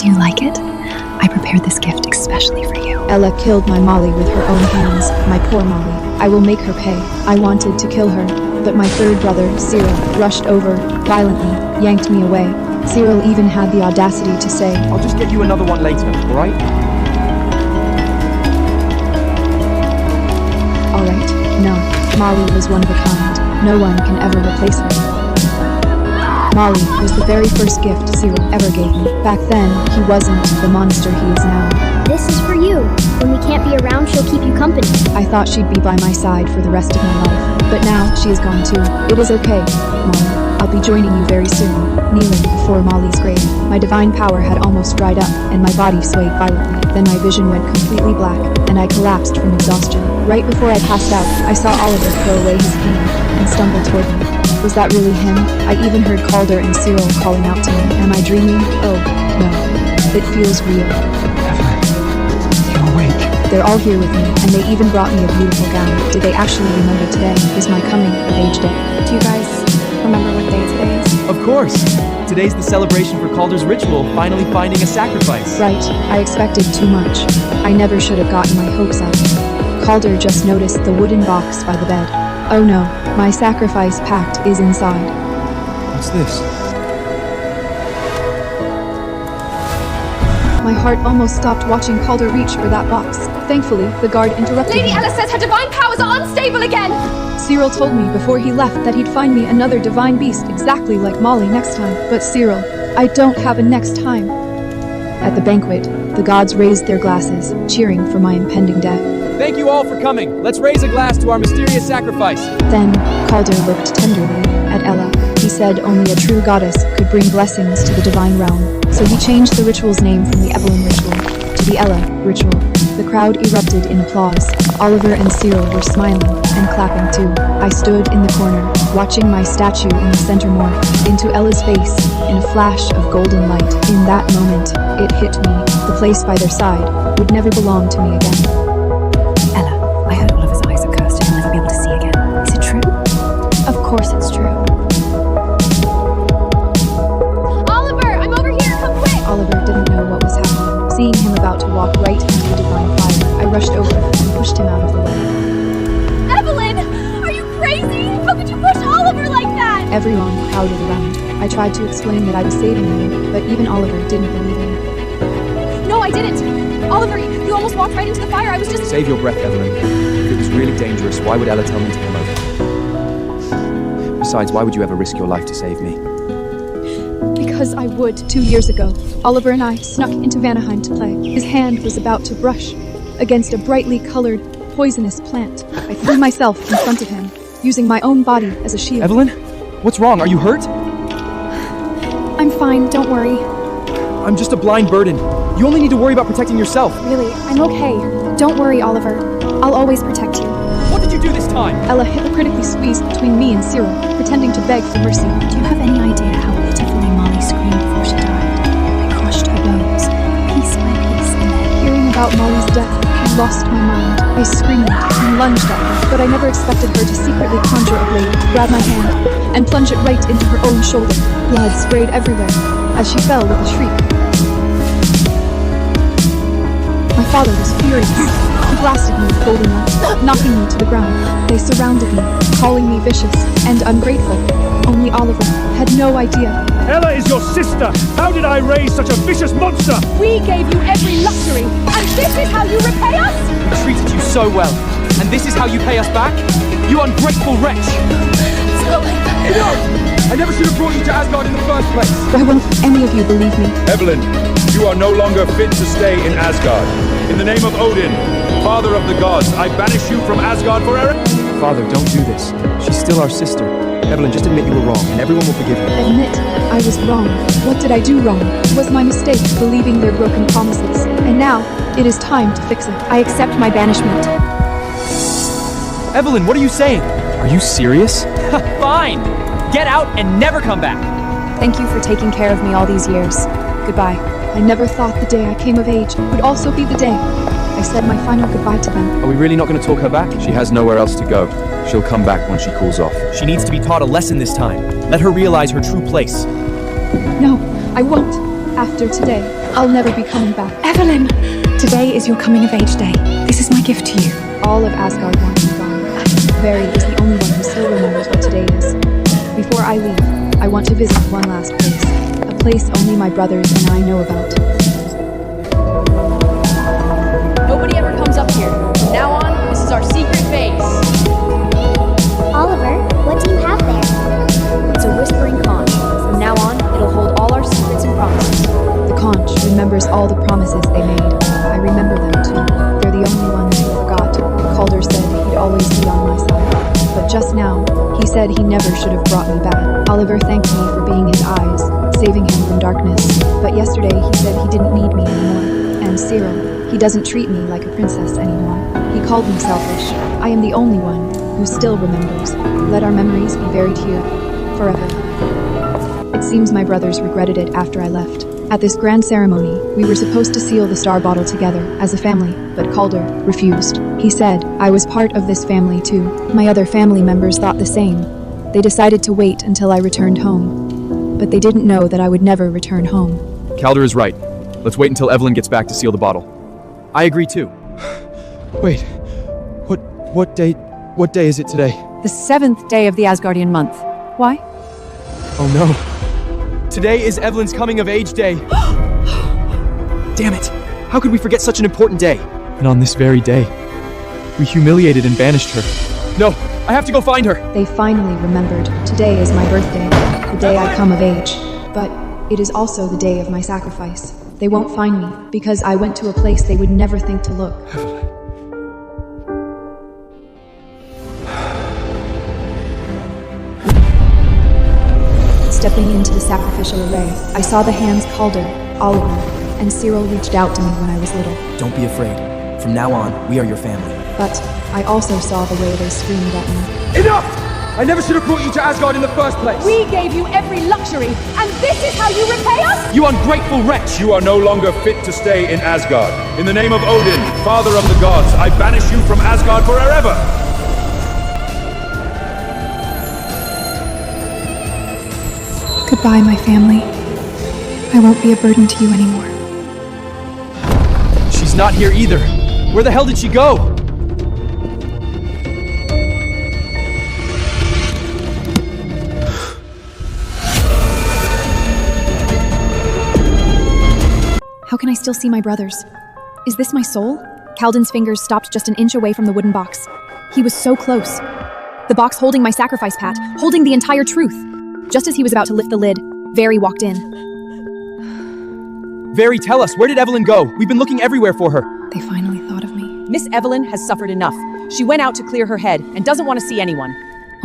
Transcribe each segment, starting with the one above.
Do you like it? I prepared this gift especially for you. Ella killed my Molly with her own hands, my poor Molly. I will make her pay. I wanted to kill her, but my third brother, Cyril, rushed over, violently, yanked me away. Cyril even had the audacity to say, I'll just get you another one later, alright? Alright, no. Molly was one of a kind. No one can ever replace her. Molly was the very first gift Cyril ever gave me. Back then, he wasn't the monster he is now. This is for you. When we can't be around, she'll keep you company. I thought she'd be by my side for the rest of my life, but now she is gone too. It is okay, Molly. I'll be joining you very soon. Kneeling before Molly's grave, my divine power had almost dried up, and my body swayed violently. Then my vision went completely black, and I collapsed from exhaustion. Right before I passed out, I saw Oliver throw away his cane and stumble toward me. Was that really him? I even heard Calder and Cyril calling out to me. Am I dreaming? Oh, no. It feels real. Evelyn, you're awake. They're all here with me, and they even brought me a beautiful gown. Did they actually remember today is my coming of age day? Do you guys remember what day today is? Of course! Today's the celebration for Calder's ritual, finally finding a sacrifice. Right, I expected too much. I never should have gotten my hopes up. Calder just noticed the wooden box by the bed. Oh no, my sacrifice pact is inside. What's this? My heart almost stopped watching Calder reach for that box. Thankfully, the guard interrupted Lady me. Ella says her divine powers are unstable again! Cyril told me before he left that he'd find me another divine beast exactly like Molly next time. But Cyril, I don't have a next time. At the banquet, the gods raised their glasses, cheering for my impending death. Thank you all for coming. Let's raise a glass to our mysterious sacrifice. Then, Calder looked tenderly at Ella. He said only a true goddess could bring blessings to the divine realm. So he changed the ritual's name from the Evelyn ritual to the Ella ritual. The crowd erupted in applause. Oliver and Cyril were smiling and clapping too. I stood in the corner, watching my statue in the center morph into Ella's face in a flash of golden light. In that moment, it hit me. The place by their side would never belong to me again. Ella, I heard Oliver's eyes are cursed and he'll never be able to see again. Is it true? Of course it's true. Oliver, I'm over here, come quick! Oliver didn't know what was happening. Seeing him about to walk right into the divine fire, I rushed over and pushed him out of the way. Evelyn! Are you crazy? How could you push Oliver like that? Everyone crowded around. I tried to explain that I was saving him, but even Oliver didn't believe me. No, I didn't! Oliver, you almost walked right into the fire. I was just... Save your breath, Evelyn. If it was really dangerous, why would Ella tell me to come over? Besides, why would you ever risk your life to save me? Because I would. 2 years ago, Oliver and I snuck into Vanaheim to play. His hand was about to brush against a brightly colored, poisonous plant. I threw myself in front of him, using my own body as a shield. Evelyn? What's wrong? Are you hurt? I'm fine, don't worry. I'm just a blind burden. You only need to worry about protecting yourself. Really, I'm okay. Don't worry, Oliver. I'll always protect you. What did you do this time? Ella hypocritically squeezed between me and Cyril, pretending to beg for mercy. Do you have any idea how pitifully Molly screamed before she died? I crushed her bones, piece by piece, and then... Hearing about Molly's death, I lost my mind. I screamed and lunged at her, but I never expected her to secretly conjure a blade, grab my hand, and plunge it right into her own shoulder. Blood sprayed everywhere as she fell with a shriek. My father was furious. He blasted me with golden light, knocking me to the ground. They surrounded me, calling me vicious and ungrateful. Only Oliver had no idea. Ella is your sister! How did I raise such a vicious monster? We gave you every luxury, and this is how you repay us? We treated you so well. And this is how you pay us back? You ungrateful wretch! Enough! I never should have brought you to Asgard in the first place. Why won't any of you believe me? Evelyn, you are no longer fit to stay in Asgard. In the name of Odin, father of the gods, I banish you from Asgard forever. Father, don't do this. She's still our sister. Evelyn, just admit you were wrong, and everyone will forgive you. Admit I was wrong. What did I do wrong? Was my mistake believing their broken promises? And now, it is time to fix it. I accept my banishment. Evelyn, what are you saying? Are you serious? Fine! Get out and never come back! Thank you for taking care of me all these years. Goodbye. I never thought the day I came of age would also be the day I said my final goodbye to them. Are we really not going to talk her back? She has nowhere else to go. She'll come back when she cools off. She needs to be taught a lesson this time. Let her realize her true place. No, I won't. After today, I'll never be coming back. Evelyn, today is your coming of age day. This is my gift to you. All of Asgard wants me gone. Barry is the only one who still remembers what today is. Before I leave, I want to visit one last place. A place only my brothers and I know about. Nobody ever comes up here. From now on, this is our secret base. Oliver, what do you have there? It's a whispering conch. From now on, it'll hold all our secrets and promises. The conch remembers all the promises they made. I remember them too. They're the only ones who forgot. Calder said he'd always be on my side. But just now, he said he never should have brought me back. Oliver thanked me for being his eyes, saving him from darkness. But yesterday he said he didn't need me anymore. And Cyril, he doesn't treat me like a princess anymore. He called me selfish. I am the only one who still remembers. Let our memories be buried here, forever. It seems my brothers regretted it after I left. At this grand ceremony, we were supposed to seal the star bottle together as a family, but Calder refused. He said I was part of this family too. My other family members thought the same. They decided to wait until I returned home. But they didn't know that I would never return home. Calder is right. Let's wait until Evelyn gets back to seal the bottle. I agree too. Wait, what day is it today? The 7th day of the Asgardian month. Why? Oh no. Today is Evelyn's coming of age day. Damn it. How could we forget such an important day? And on this very day, we humiliated and banished her. No, I have to go find her. They finally remembered. Today is my birthday, the day I come of age. But it is also the day of my sacrifice. They won't find me because I went to a place they would never think to look. Stepping into the sacrificial array, I saw the hands Calder, Oliver, and Cyril reached out to me when I was little. Don't be afraid. From now on, we are your family. But I also saw the way they screamed at me. Enough! I never should have brought you to Asgard in the first place. We gave you every luxury, and this is how you repay us? You ungrateful wretch! You are no longer fit to stay in Asgard. In the name of Odin, father of the gods, I banish you from Asgard forever! Goodbye, my family. I won't be a burden to you anymore. She's not here either. Where the hell did she go? How can I still see my brothers? Is this my soul? Calden's fingers stopped just an inch away from the wooden box. He was so close. The box holding my sacrifice pat, holding the entire truth. Just as he was about to lift the lid, Very walked in. Very, tell us, where did Evelyn go? We've been looking everywhere for her. They finally thought of me. Miss Evelyn has suffered enough. She went out to clear her head and doesn't want to see anyone.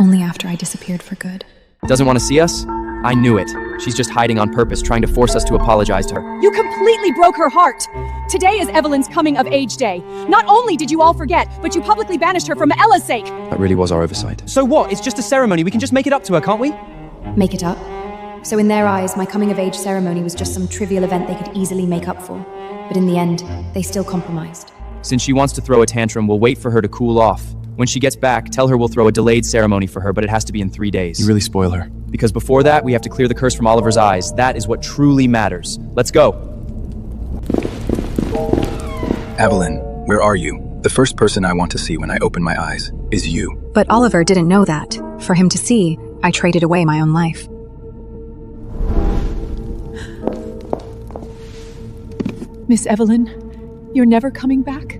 Only after I disappeared for good. Doesn't want to see us? I knew it. She's just hiding on purpose, trying to force us to apologize to her. You completely broke her heart. Today is Evelyn's coming of age day. Not only did you all forget, but you publicly banished her for Ella's sake. That really was our oversight. So what? It's just a ceremony. We can just make it up to her, can't we? Make it up? So in their eyes, my coming-of-age ceremony was just some trivial event they could easily make up for. But in the end, they still compromised. Since she wants to throw a tantrum, we'll wait for her to cool off. When she gets back, tell her we'll throw a delayed ceremony for her, but it has to be in 3 days. You really spoil her. Because before that, we have to clear the curse from Oliver's eyes. That is what truly matters. Let's go. Evelyn, where are you? The first person I want to see when I open my eyes is you. But Oliver didn't know that. For him to see, I traded away my own life. Miss Evelyn, you're never coming back?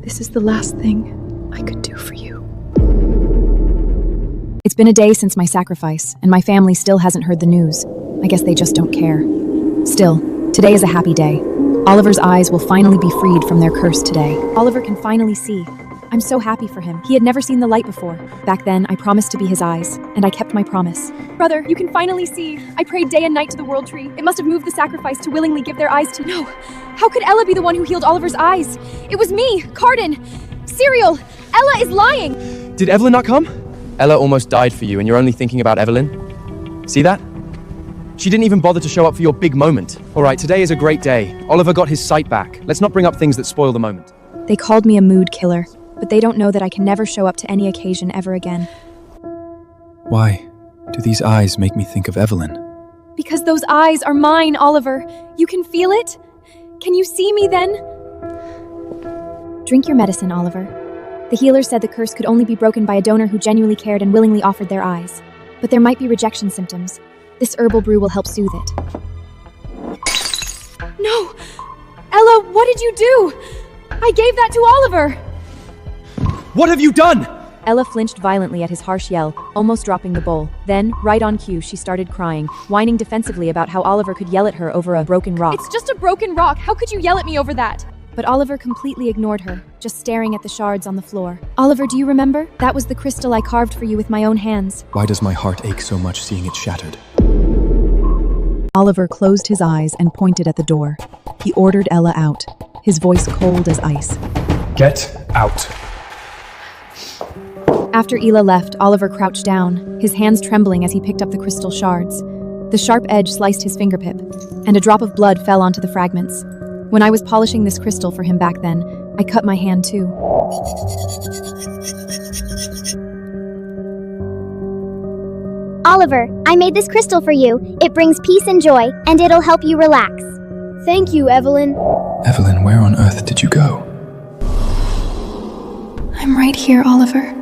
This is the last thing I could do for you. It's been a day since my sacrifice, and my family still hasn't heard the news. I guess they just don't care. Still, today is a happy day. Oliver's eyes will finally be freed from their curse today. Oliver can finally see. I'm so happy for him. He had never seen the light before. Back then, I promised to be his eyes, and I kept my promise. Brother, you can finally see. I prayed day and night to the World Tree. It must have moved the sacrifice to willingly give their eyes to— No! How could Ella be the one who healed Oliver's eyes? It was me, Carden! Cyril! Ella is lying! Did Evelyn not come? Ella almost died for you, and you're only thinking about Evelyn? See that? She didn't even bother to show up for your big moment. All right, today is a great day. Oliver got his sight back. Let's not bring up things that spoil the moment. They called me a mood killer, but they don't know that I can never show up to any occasion ever again. Why do these eyes make me think of Evelyn? Because those eyes are mine, Oliver. You can feel it? Can you see me then? Drink your medicine, Oliver. The healer said the curse could only be broken by a donor who genuinely cared and willingly offered their eyes. But there might be rejection symptoms. This herbal brew will help soothe it. No! Ella, what did you do? I gave that to Oliver! What have you done? Ella flinched violently at his harsh yell, almost dropping the bowl. Then, right on cue, she started crying, whining defensively about how Oliver could yell at her over a broken rock. It's just a broken rock. How could you yell at me over that? But Oliver completely ignored her, just staring at the shards on the floor. Oliver, do you remember? That was the crystal I carved for you with my own hands. Why does my heart ache so much seeing it shattered? Oliver closed his eyes and pointed at the door. He ordered Ella out, his voice cold as ice. Get out. After Ela left, Oliver crouched down, his hands trembling as he picked up the crystal shards. The sharp edge sliced his fingertip, and a drop of blood fell onto the fragments. When I was polishing this crystal for him back then, I cut my hand too. Oliver, I made this crystal for you. It brings peace and joy, and it'll help you relax. Thank you, Evelyn. Evelyn, where on earth did you go? I'm right here, Oliver.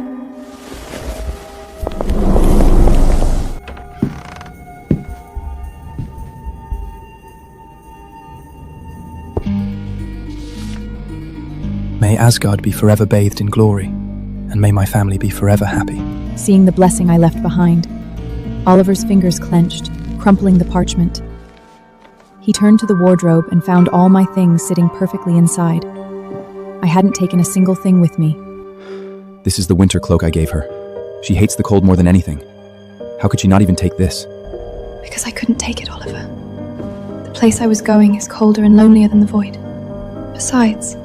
May Asgard be forever bathed in glory, and may my family be forever happy. Seeing the blessing I left behind, Oliver's fingers clenched, crumpling the parchment. He turned to the wardrobe and found all my things sitting perfectly inside. I hadn't taken a single thing with me. This is the winter cloak I gave her. She hates the cold more than anything. How could she not even take this? Because I couldn't take it, Oliver. The place I was going is colder and lonelier than the void. Besides,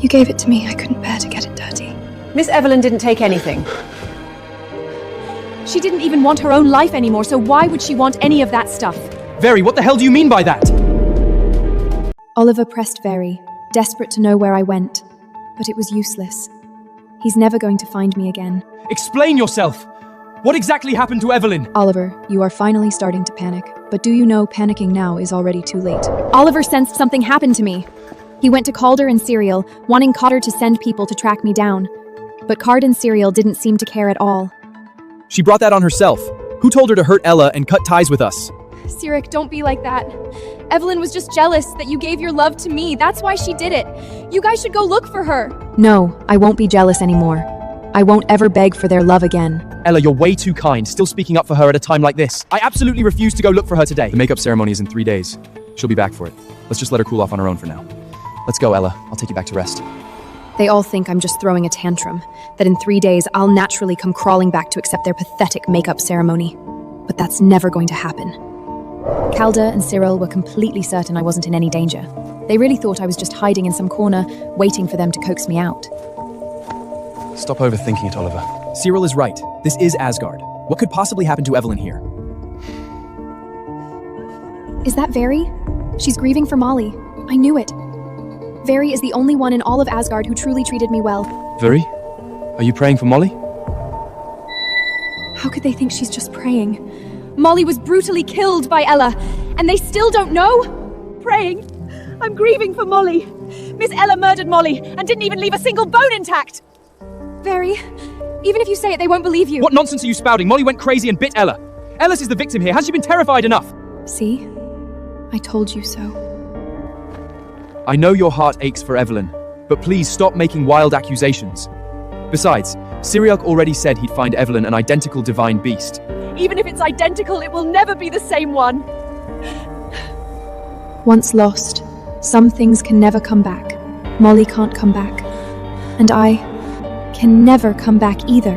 you gave it to me. I couldn't bear to get it dirty. Miss Evelyn didn't take anything. She didn't even want her own life anymore, so why would she want any of that stuff? Very, what the hell do you mean by that? Oliver pressed Very, desperate to know where I went, but it was useless. He's never going to find me again. Explain yourself! What exactly happened to Evelyn? Oliver, you are finally starting to panic, but do you know panicking now is already too late? Oliver sensed something happened to me. He went to Calder and Serial, wanting Cotter to send people to track me down. But Card and Serial didn't seem to care at all. She brought that on herself. Who told her to hurt Ella and cut ties with us? Sirik, don't be like that. Evelyn was just jealous that you gave your love to me. That's why she did it. You guys should go look for her. No, I won't be jealous anymore. I won't ever beg for their love again. Ella, you're way too kind, still speaking up for her at a time like this. I absolutely refuse to go look for her today. The makeup ceremony is in 3 days. She'll be back for it. Let's just let her cool off on her own for now. Let's go, Ella. I'll take you back to rest. They all think I'm just throwing a tantrum, that in 3 days I'll naturally come crawling back to accept their pathetic makeup ceremony. But that's never going to happen. Calder and Cyril were completely certain I wasn't in any danger. They really thought I was just hiding in some corner, waiting for them to coax me out. Stop overthinking it, Oliver. Cyril is right. This is Asgard. What could possibly happen to Evelyn here? Is that Very? She's grieving for Molly. I knew it. Very is the only one in all of Asgard who truly treated me well. Very? Are you praying for Molly? How could they think she's just praying? Molly was brutally killed by Ella, and they still don't know? Praying? I'm grieving for Molly. Miss Ella murdered Molly and didn't even leave a single bone intact. Very, even if you say it, they won't believe you. What nonsense are you spouting? Molly went crazy and bit Ella. Ellis is the victim here. Has she been terrified enough? See? I told you so. I know your heart aches for Evelyn, but please stop making wild accusations. Besides, Cyriok already said he'd find Evelyn an identical divine beast. Even if it's identical, it will never be the same one. Once lost, some things can never come back. Molly can't come back. And I can never come back either.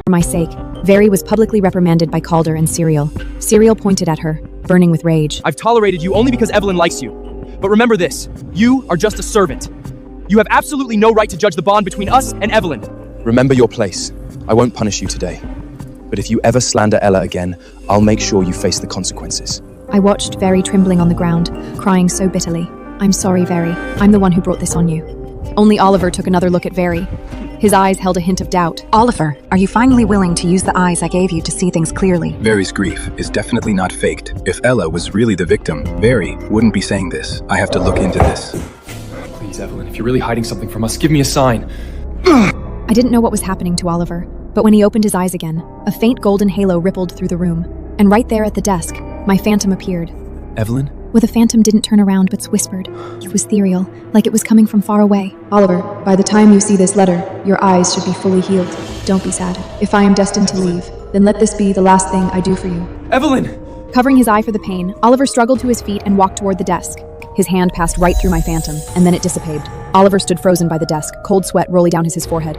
For my sake, Very was publicly reprimanded by Calder and Serial. Serial pointed at her, burning with rage. I've tolerated you only because Evelyn likes you. But remember this, you are just a servant. You have absolutely no right to judge the bond between us and Evelyn. Remember your place. I won't punish you today. But if you ever slander Ella again, I'll make sure you face the consequences. I watched Very trembling on the ground, crying so bitterly. I'm sorry, Very. I'm the one who brought this on you. Only Oliver took another look at Very. His eyes held a hint of doubt. Oliver, are you finally willing to use the eyes I gave you to see things clearly? Very's grief is definitely not faked. If Ella was really the victim, Very wouldn't be saying this. I have to look into this. Please, Evelyn, if you're really hiding something from us, give me a sign. I didn't know what was happening to Oliver, but when he opened his eyes again, a faint golden halo rippled through the room. And right there at the desk, my phantom appeared. Evelyn? Well, the phantom didn't turn around but whispered. It was ethereal, like it was coming from far away. Oliver, by the time you see this letter, your eyes should be fully healed. Don't be sad. If I am destined to leave, then let this be the last thing I do for you. Evelyn! Covering his eye for the pain, Oliver struggled to his feet and walked toward the desk. His hand passed right through my phantom, and then it dissipated. Oliver stood frozen by the desk, cold sweat rolling down his forehead.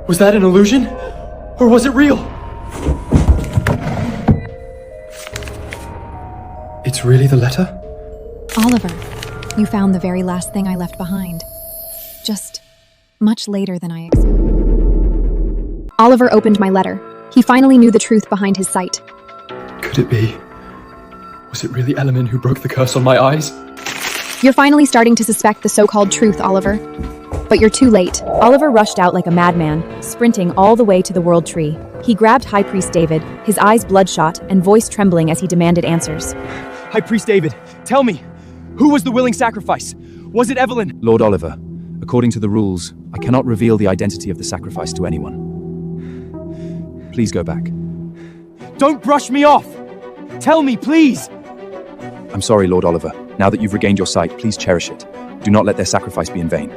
Was that an illusion? Or was it real? It's really the letter? Oliver, you found the very last thing I left behind. Just much later than I expected. Oliver opened my letter. He finally knew the truth behind his sight. Could it be? Was it really Elliman who broke the curse on my eyes? You're finally starting to suspect the so-called truth, Oliver. But you're too late. Oliver rushed out like a madman, sprinting all the way to the World Tree. He grabbed High Priest David, his eyes bloodshot and voice trembling as he demanded answers. High Priest David, tell me, who was the willing sacrifice? Was it Evelyn? Lord Oliver, according to the rules, I cannot reveal the identity of the sacrifice to anyone. Please go back. Don't brush me off! Tell me, please! I'm sorry, Lord Oliver. Now that you've regained your sight, please cherish it. Do not let their sacrifice be in vain.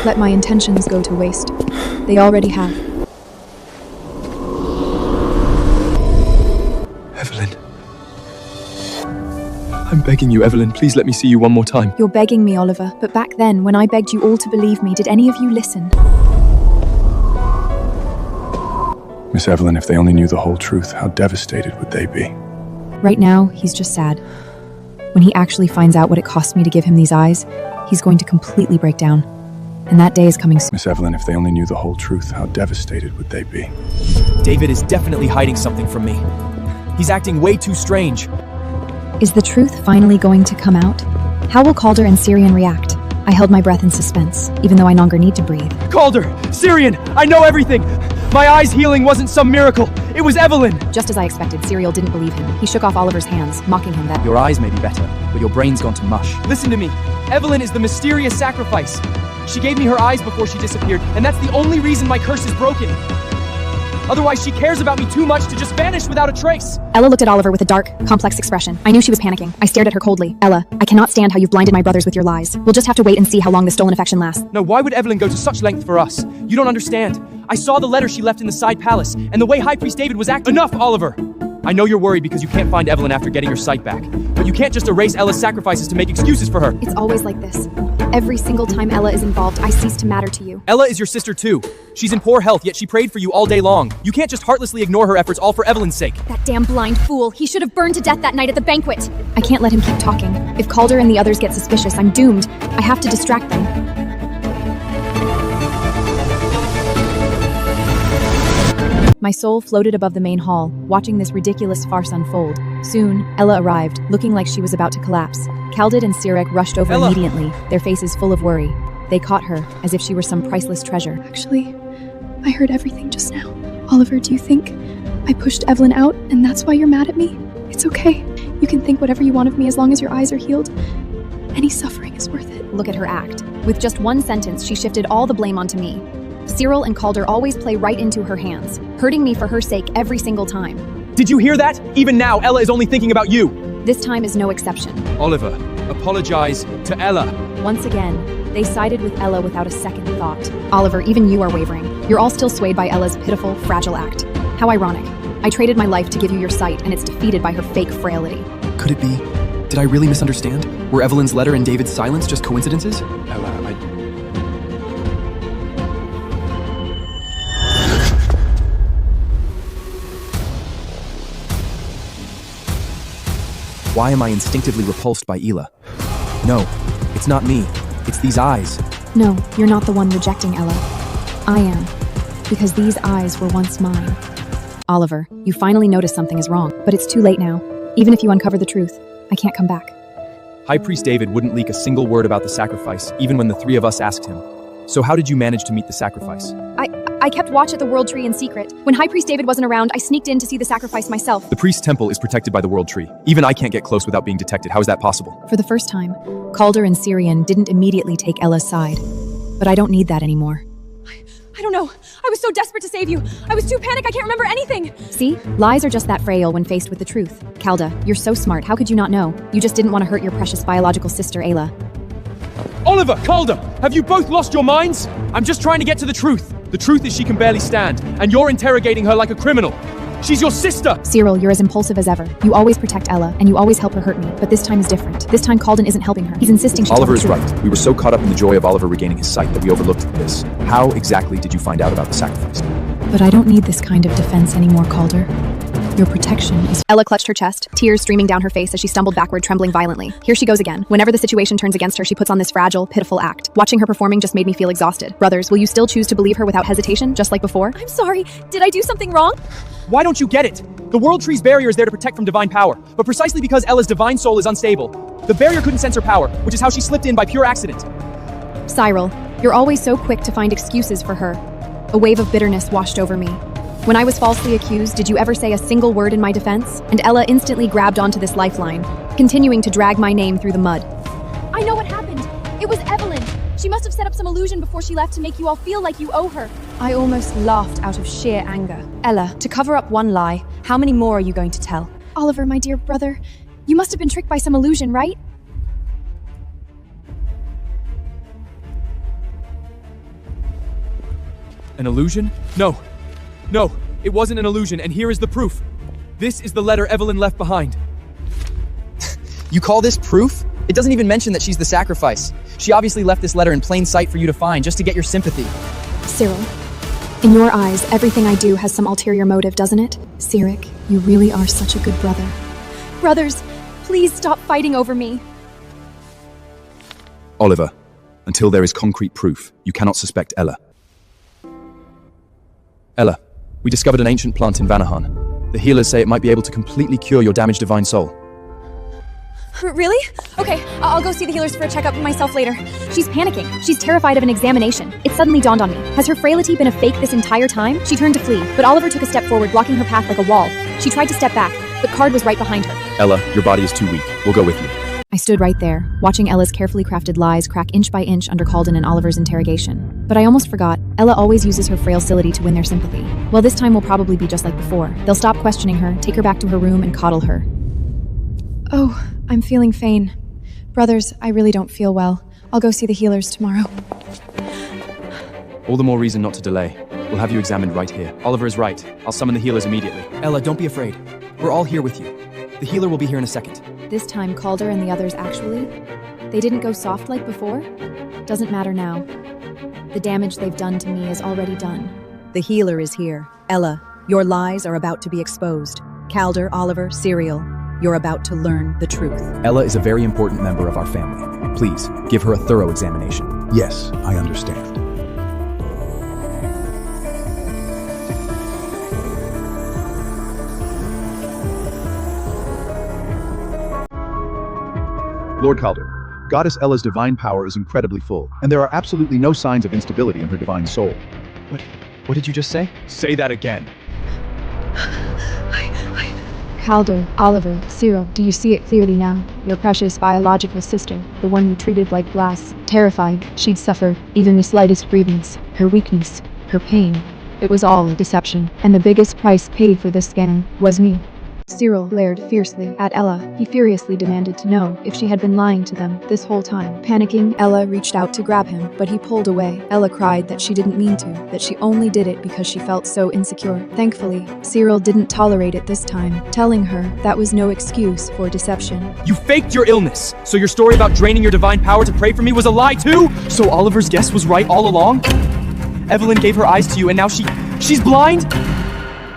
Let my intentions go to waste. They already have. Evelyn. I'm begging you, Evelyn, please let me see you one more time. You're begging me, Oliver, but back then, when I begged you all to believe me, did any of you listen? Miss Evelyn, if they only knew the whole truth, how devastated would they be? Right now, he's just sad. When he actually finds out what it cost me to give him these eyes, he's going to completely break down. And that day is coming soon. Miss Evelyn, if they only knew the whole truth, how devastated would they be? David is definitely hiding something from me. He's acting way too strange. Is the truth finally going to come out? How will Calder and Syrian react? I held my breath in suspense, even though I no longer need to breathe. Calder! Syrian! I know everything! My eyes healing wasn't some miracle. It was Evelyn! Just as I expected, Syriel didn't believe him. He shook off Oliver's hands, mocking him that your eyes may be better, but your brain's gone to mush. Listen to me. Evelyn is the mysterious sacrifice. She gave me her eyes before she disappeared, and that's the only reason my curse is broken. Otherwise, she cares about me too much to just vanish without a trace. Ella looked at Oliver with a dark, complex expression. I knew she was panicking. I stared at her coldly. Ella, I cannot stand how you've blinded my brothers with your lies. We'll just have to wait and see how long the stolen affection lasts. No, why would Evelyn go to such length for us? You don't understand. I saw the letter she left in the side palace, and the way High Priest David was acting. Enough, Oliver! I know you're worried because you can't find Evelyn after getting your sight back, but you can't just erase Ella's sacrifices to make excuses for her. It's always like this. Every single time Ella is involved, I cease to matter to you. Ella is your sister too. She's in poor health, yet she prayed for you all day long. You can't just heartlessly ignore her efforts all for Evelyn's sake. That damn blind fool. He should have burned to death that night at the banquet. I can't let him keep talking. If Calder and the others get suspicious, I'm doomed. I have to distract them. My soul floated above the main hall, watching this ridiculous farce unfold. Soon, Ella arrived, looking like she was about to collapse. Kaldid and Sirek rushed over Ella! immediately, their faces full of worry. They caught her, as if she were some priceless treasure. Actually, I heard everything just now. Oliver, do you think I pushed Evelyn out and that's why you're mad at me? It's okay. You can think whatever you want of me as long as your eyes are healed. Any suffering is worth it. Look at her act. With just one sentence, she shifted all the blame onto me. Cyril and Calder always play right into her hands, hurting me for her sake every single time. Did you hear that? Even now, Ella is only thinking about you. This time is no exception. Oliver, apologize to Ella. Once again, they sided with Ella without a second thought. Oliver, even you are wavering. You're all still swayed by Ella's pitiful, fragile act. How ironic. I traded my life to give you your sight, and it's defeated by her fake frailty. Could it be? Did I really misunderstand? Were Evelyn's letter and David's silence just coincidences? Ella, Why am I instinctively repulsed by Ela? No, it's not me. It's these eyes. No, you're not the one rejecting Ella. I am. Because these eyes were once mine. Oliver, you finally notice something is wrong, but it's too late now. Even if you uncover the truth, I can't come back. High Priest David wouldn't leak a single word about the sacrifice, even when the three of us asked him. So how did you manage to meet the sacrifice? I kept watch at the World Tree in secret. When High Priest David wasn't around, I sneaked in to see the sacrifice myself. The priest's temple is protected by the World Tree. Even I can't get close without being detected. How is that possible? For the first time, Calder and Syrian didn't immediately take Ella's side. But I don't need that anymore. I don't know. I was so desperate to save you. I was too panicked, I can't remember anything. See? Lies are just that frail when faced with the truth. Calda, you're so smart. How could you not know? You just didn't want to hurt your precious biological sister, Ayla. Oliver, Calder, have you both lost your minds? I'm just trying to get to the truth. The truth is she can barely stand, and you're interrogating her like a criminal. She's your sister! Cyril, you're as impulsive as ever. You always protect Ella, and you always help her hurt me. But this time is different. This time Calden isn't helping her. He's insisting she Oliver is tell the truth. right. We were so caught up in the joy of Oliver regaining his sight that we overlooked this. How exactly did you find out about the sacrifice? But I don't need this kind of defense anymore, Calder. Your protection is— Ella clutched her chest, tears streaming down her face as she stumbled backward, trembling violently. Here she goes again. Whenever the situation turns against her, she puts on this fragile, pitiful act. Watching her performing just made me feel exhausted. Brothers, will you still choose to believe her without hesitation, just like before? I'm sorry. Did I do something wrong? Why don't you get it? The World Tree's barrier is there to protect from divine power, but precisely because Ella's divine soul is unstable, the barrier couldn't sense her power, which is how she slipped in by pure accident. Cyril, you're always so quick to find excuses for her. A wave of bitterness washed over me. When I was falsely accused, did you ever say a single word in my defense? And Ella instantly grabbed onto this lifeline, continuing to drag my name through the mud. I know what happened. It was Evelyn. She must have set up some illusion before she left to make you all feel like you owe her. I almost laughed out of sheer anger. Ella, to cover up one lie, how many more are you going to tell? Oliver, my dear brother, you must have been tricked by some illusion, right? An illusion? No, it wasn't an illusion, and here is the proof. This is the letter Evelyn left behind. You call this proof? It doesn't even mention that she's the sacrifice. She obviously left this letter in plain sight for you to find, just to get your sympathy. Cyril, in your eyes, everything I do has some ulterior motive, doesn't it? Cyric, you really are such a good brother. Brothers, please stop fighting over me. Oliver, until there is concrete proof, you cannot suspect Ella. Ella, we discovered an ancient plant in Vanahan. The healers say it might be able to completely cure your damaged divine soul. Really? Okay, I'll go see the healers for a checkup myself later. She's panicking. She's terrified of an examination. It suddenly dawned on me. Has her frailty been a fake this entire time? She turned to flee, but Oliver took a step forward, blocking her path like a wall. She tried to step back, but Card was right behind her. Ella, your body is too weak. We'll go with you. I stood right there, watching Ella's carefully crafted lies crack inch by inch under Calden and Oliver's interrogation. But I almost forgot, Ella always uses her frailty to win their sympathy. Well, this time will probably be just like before. They'll stop questioning her, take her back to her room, and coddle her. Oh, I'm feeling faint. Brothers, I really don't feel well. I'll go see the healers tomorrow. All the more reason not to delay. We'll have you examined right here. Oliver is right. I'll summon the healers immediately. Ella, don't be afraid. We're all here with you. The healer will be here in a second. This time, Calder and the others actually? They didn't go soft like before? Doesn't matter now. The damage they've done to me is already done. The healer is here. Ella, your lies are about to be exposed. Calder, Oliver, Cyril, you're about to learn the truth. Ella is a very important member of our family. Please, give her a thorough examination. Yes, I understand. Lord Calder, Goddess Ella's divine power is incredibly full, and there are absolutely no signs of instability in her divine soul. What did you just say? Say that again. Calder, Oliver, Cyril, do you see it clearly now? Your precious biological sister, the one you treated like glass, terrified she'd suffer even the slightest grievance, her weakness, her pain. It was all a deception, and the biggest price paid for this scam was me. Cyril glared fiercely at Ella. He furiously demanded to know if she had been lying to them this whole time. Panicking, Ella reached out to grab him, but he pulled away. Ella cried that she didn't mean to, that she only did it because she felt so insecure. Thankfully, Cyril didn't tolerate it this time, telling her that was no excuse for deception. You faked your illness, so your story about draining your divine power to pray for me was a lie too? So Oliver's guess was right all along? Evelyn gave her eyes to you and now she's blind?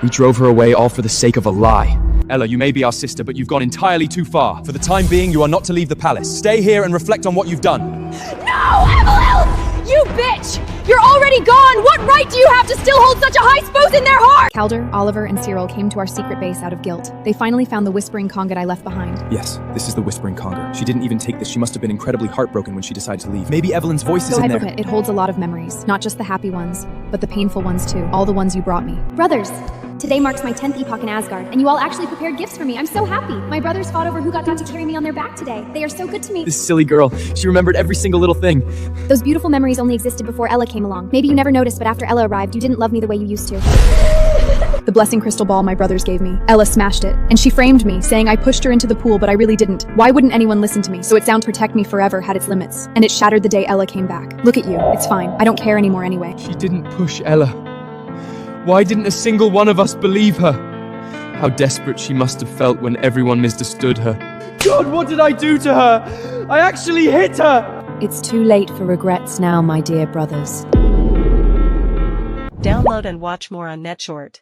We drove her away all for the sake of a lie. Ella, you may be our sister, but you've gone entirely too far. For the time being, you are not to leave the palace. Stay here and reflect on what you've done. No, Evelyn! You bitch! You're already gone! What right do you have to still hold such a high spose in their heart? Calder, Oliver, and Cyril came to our secret base out of guilt. They finally found the Whispering Conga I left behind. Yes, this is the Whispering Conga. She didn't even take this. She must have been incredibly heartbroken when she decided to leave. Maybe Evelyn's voice is Go in ahead, there. It holds a lot of memories. Not just the happy ones, but the painful ones too. All the ones you brought me. Brothers, today marks my 10th epoch in Asgard, and you all actually prepared gifts for me. I'm so happy. My brothers fought over who got to carry me on their back today. They are so good to me. This silly girl. She remembered every single little thing. Those beautiful memories only existed before Ella came along. Maybe you never noticed, but after Ella arrived, you didn't love me the way you used to. The blessing crystal ball my brothers gave me. Ella smashed it, and she framed me, saying I pushed her into the pool, but I really didn't. Why wouldn't anyone listen to me? So its sound protect me forever had its limits, and it shattered the day Ella came back. Look at you. It's fine. I don't care anymore anyway. She didn't push Ella. Why didn't a single one of us believe her? How desperate she must have felt when everyone misunderstood her. God, what did I do to her? I actually hit her! It's too late for regrets now, my dear brothers. Download and watch more on NetShort.